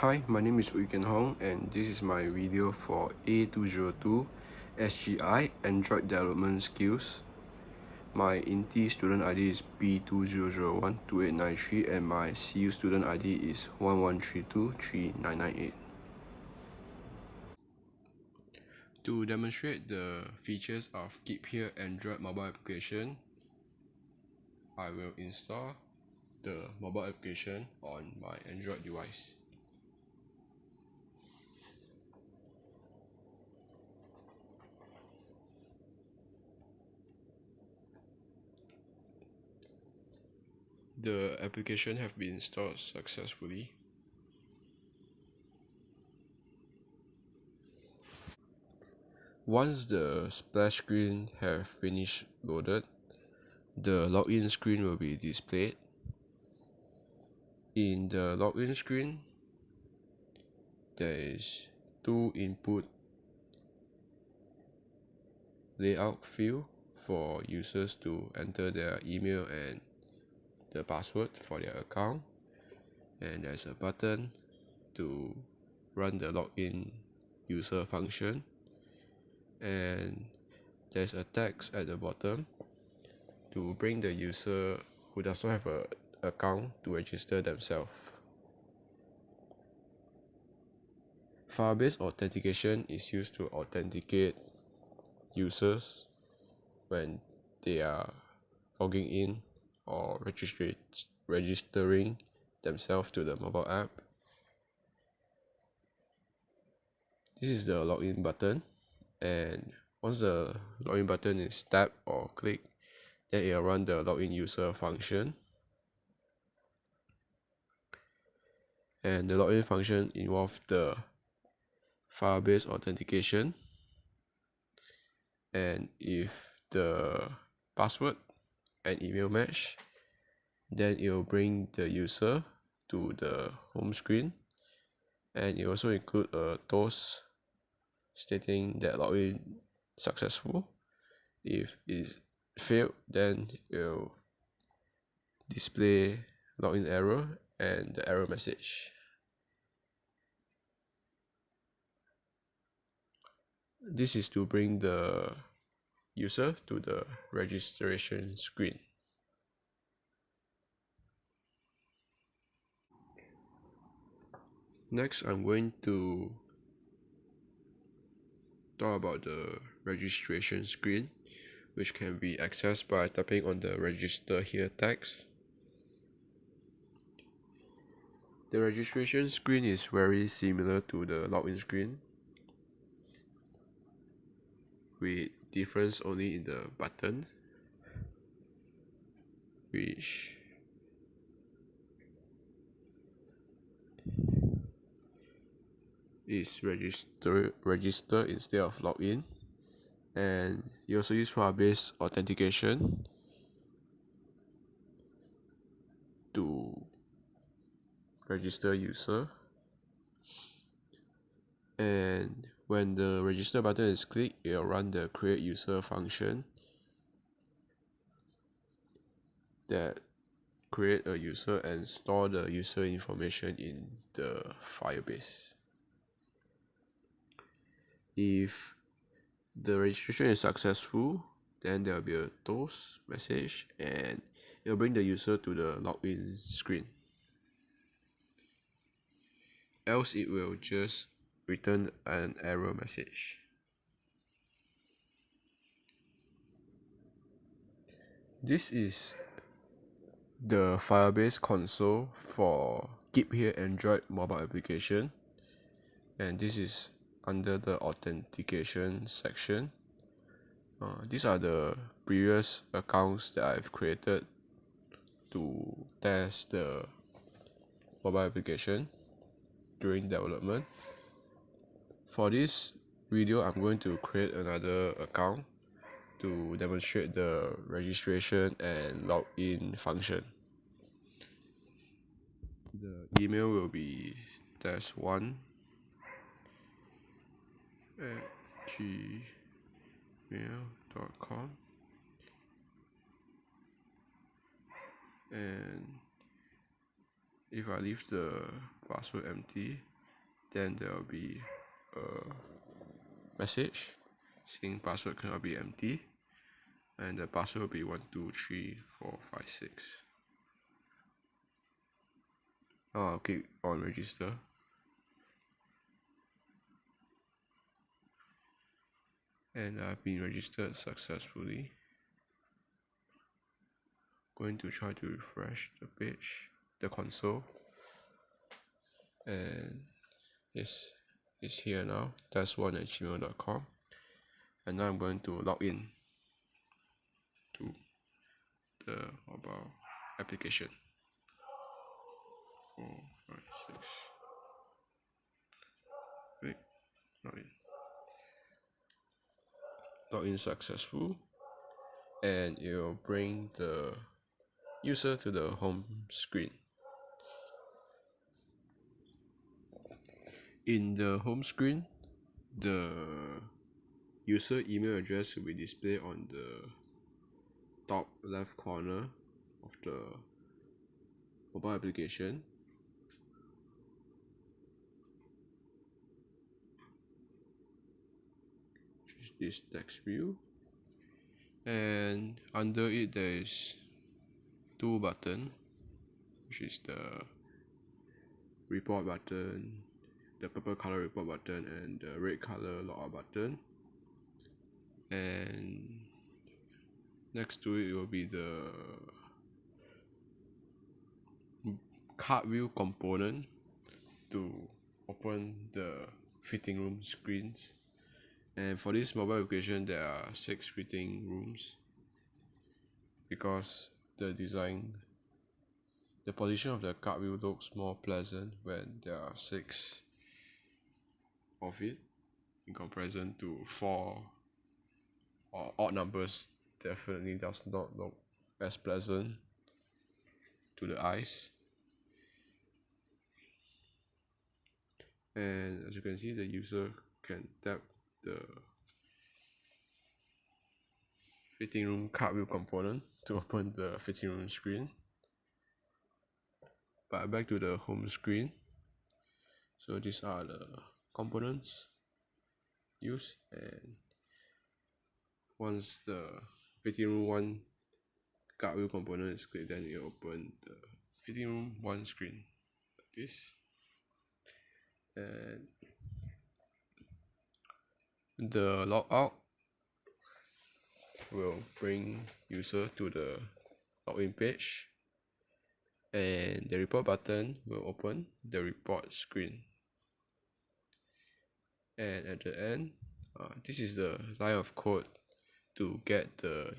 Hi, my name is Ken Hong and this is my video for A202SGI Android Development Skills. My INTI student ID is B20012893 and my CU student ID is 11323998. To demonstrate the features of KeepHere Android mobile application, I will install the mobile application on my Android device. The application have been installed successfully. Once the splash screen have finished loaded, the login screen will be displayed. In the login screen, there is two input layout field for users to enter their email and the password for their account, and there's a button to run the login user function, and there's a text at the bottom to bring the user who does not have an account to register themselves. Firebase Authentication is used to authenticate users when they are logging in or registering themselves to the mobile app. This is the login button, and once the login button is tapped or clicked, then it will run the login user function. And the login function involves the Firebase Authentication, and if the password and email match, then it will bring the user to the home screen, and it also include a toast stating that login successful. If it failed, then it will display login error and the error message. This is to bring the user to the registration screen. Next, I'm going to talk about the registration screen, which can be accessed by tapping on the register here text. The registration screen is very similar to the login screen, with difference only in the button, which is register instead of login, and you also use Firebase Authentication to register user. And when the register button is clicked, it will run the create user function that create a user and store the user information in the Firebase. If the registration is successful, then there will be a toast message and it will bring the user to the login screen. Else it will just return an error message. This is the Firebase console for KeepHere Android mobile application, and this is under the authentication section. These are the previous accounts that I've created to test the mobile application during development. For this video, I'm going to create another account to demonstrate the registration and login function. The email will be test1@gmail.com, and If I leave the password empty, then there will be a message saying password cannot be empty, and the password will be 123456. I'll click on register. And I've been registered successfully. Going to try to refresh the page, the console, and yes, it's here now, test1@gmail.com. And now I'm going to log in to the mobile application. 4, 5, 6. Click login. Login successful, and it will bring the user to the home screen. In the home screen, the user email address will be displayed on the top left corner of the mobile application. Choose this text view, and under it there is two buttons, which is the report button, the purple color report button, and the red color logout button. And next to it will be the card view component to open the fitting room screens. And for this mobile application, there are 6 fitting rooms because the position of the card view looks more pleasant when there are 6 of it in comparison to 4 or odd numbers. Definitely does not look as pleasant to the eyes. And as you can see, the user can tap the fitting room card view component to open the fitting room screen. But back to the home screen. So these are the components used, and once the fitting room 1 card view component is clicked, then it will open the fitting room 1 screen like this. And the logout will bring user to the login page, and the report button will open the report screen. And at the end, this is the line of code to get the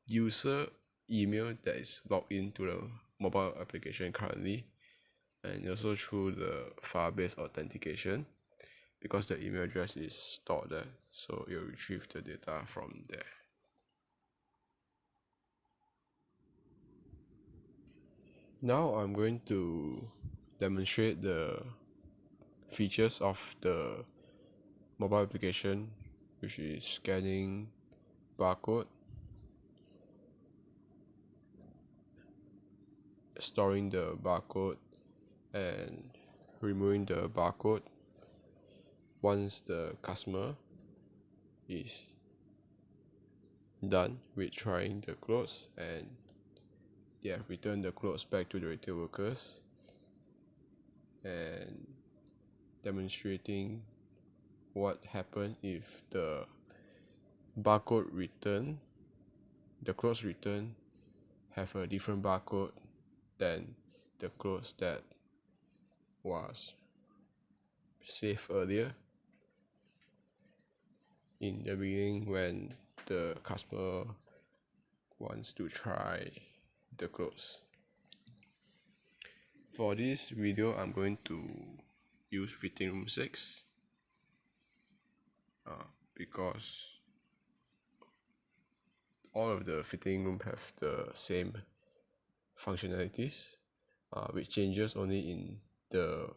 user email that is logged into the mobile application currently, and also through the Firebase Authentication, because the email address is stored there, so you'll retrieve the data from there. Now I'm going to demonstrate the features of the mobile application, which is scanning barcode, storing the barcode, and removing the barcode once the customer is done with trying the clothes and they have returned the clothes back to the retail workers, and demonstrating what happened if the barcode return, the clothes return, have a different barcode than the clothes that was saved earlier in the beginning when the customer wants to try the clothes. For this video, I'm going to use fitting room 6 because all of the fitting room have the same functionalities, which changes only in the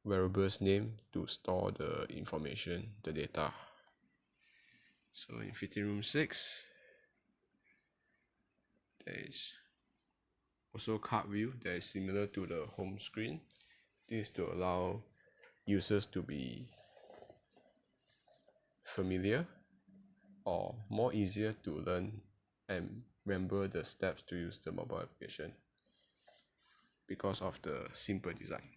variable's name to store the information, the data. So in fitting room 6, there is also card view that is similar to the home screen. This is to allow users to be familiar or more easier to learn and remember the steps to use the mobile application because of the simple design.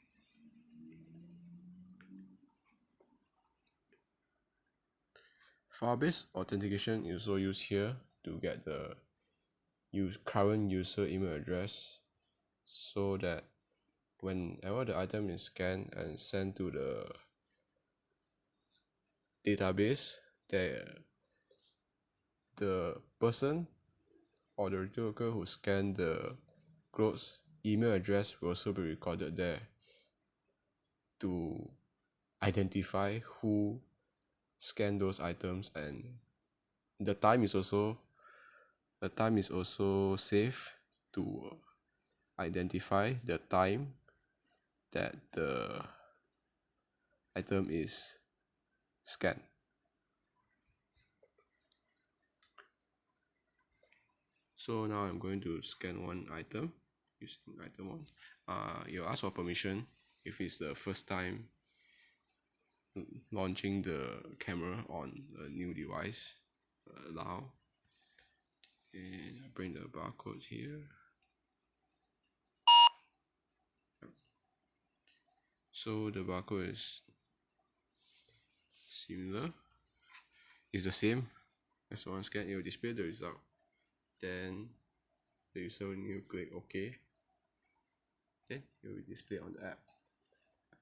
Firebase Authentication is also used here to get the current user email address so that whenever the item is scanned and sent to the database, the person or the retail worker who scanned the clothes email address will also be recorded there to identify who scanned those items, and the time is also safe to identify the time that the item is scanned. So now I'm going to scan one item using item 1. You'll ask for permission if it's the first time launching the camera on a new device. Allow, and I bring the barcode here. So the barcode is similar, it's the same as one scan. It will display the result. Then the user will need to click OK. Then it will display on the app.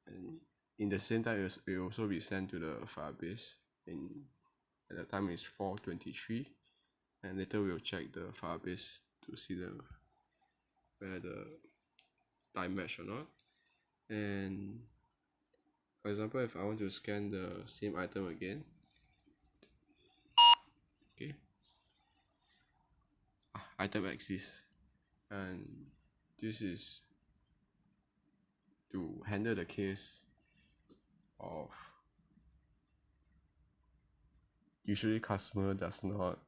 And in the same time, it will also be sent to the Firebase. At the time is 4:23, and later we will check the Firebase to see whether the time match or not. And for example, if I want to scan the same item again, okay, item exists, and this is to handle the case of usually customer does not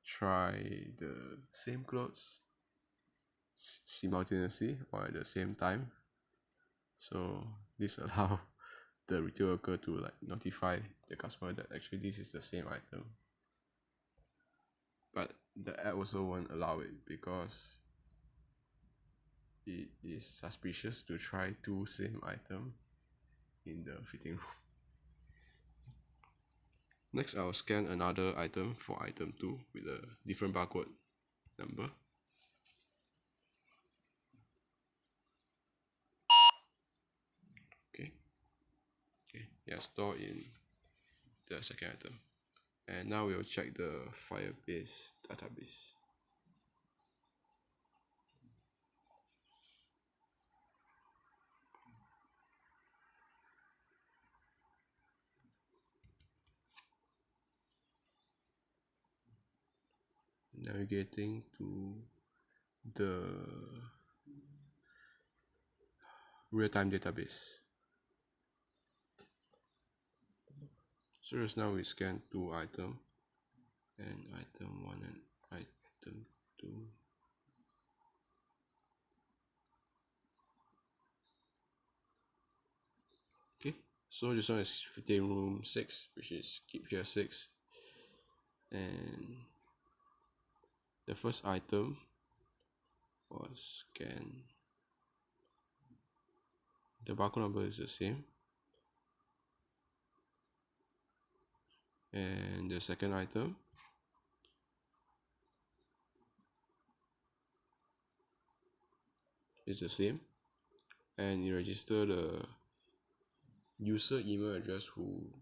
try the same clothes simultaneously or at the same time. So this allows the retail worker to notify the customer that actually this is the same item. But the app also won't allow it because it is suspicious to try two same item in the fitting room. Next, I'll scan another item for item 2 with a different barcode number. Okay, yeah, store in the second item. And now we'll check the Firebase database. Navigating to the real-time database. So just now we scanned two items, and item 1 and item 2. Okay, so this one is fitting room 6, which is KeepHere 6, and the first item was scanned. The barcode number is the same, and the second item is the same, and you register the user email address who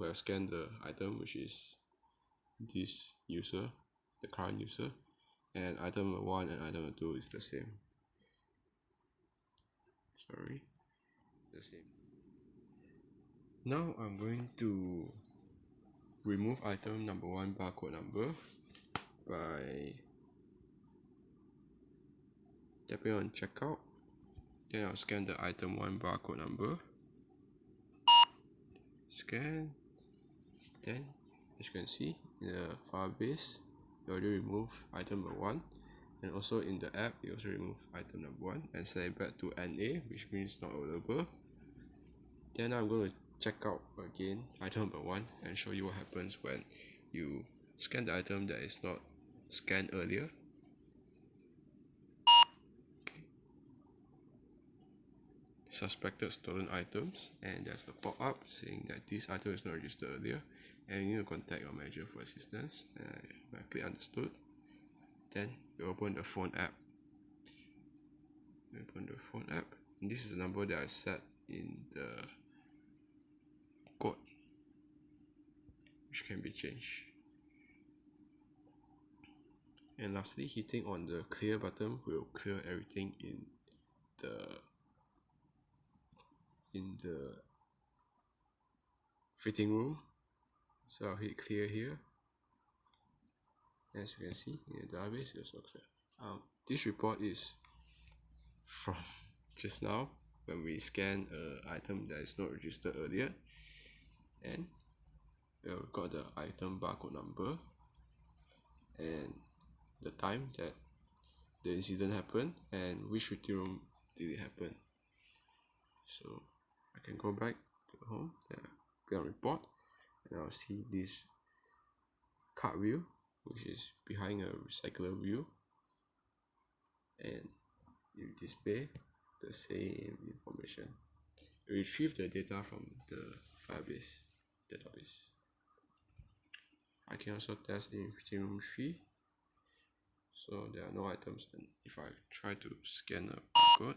have scanned the item, which is this user, the current user, and item 1 and item 2 is the same. The same. Now I'm going to remove item number 1 barcode number by tapping on checkout. Then I'll scan the item 1 barcode number. Scan. Then, as you can see, in the Firebase, you already remove item number 1, And also in the app, you also remove item number 1 and set it back to NA, which means not available. Then I'm going to check out again item number 1 and show you what happens when you scan the item that is not scanned earlier. Suspected stolen items, and there's a pop-up saying that this item is not registered earlier and you need to contact your manager for assistance. I click understood. Then you open the phone app. And this is the number that I set in the code, which can be changed. And lastly, hitting on the clear button will clear everything in the fitting room. So I'll hit clear here. As you can see in the database, it's also clear. This report is from just now when we scan an item that is not registered earlier, and we've got the item barcode number and the time that the incident happened and which fitting room did it happen. So I can go back to home, click on report, and I'll see this card view, which is behind a recycler view, and you display the same information. You retrieve the data from the Firebase database. I can also test in fitting room 3. So there are no items, and if I try to scan a barcode,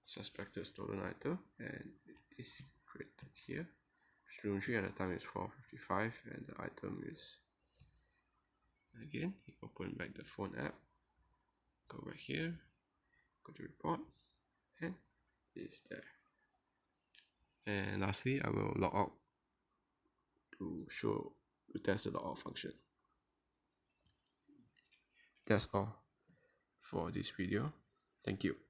suspected stolen item, and it's created here. Fitting room 3 and the time is 4:55, and the item is, again, you open back the phone app, go back here, go to report, and it's there. And lastly, I will log out to test the logout function. That's all for this video. Thank you.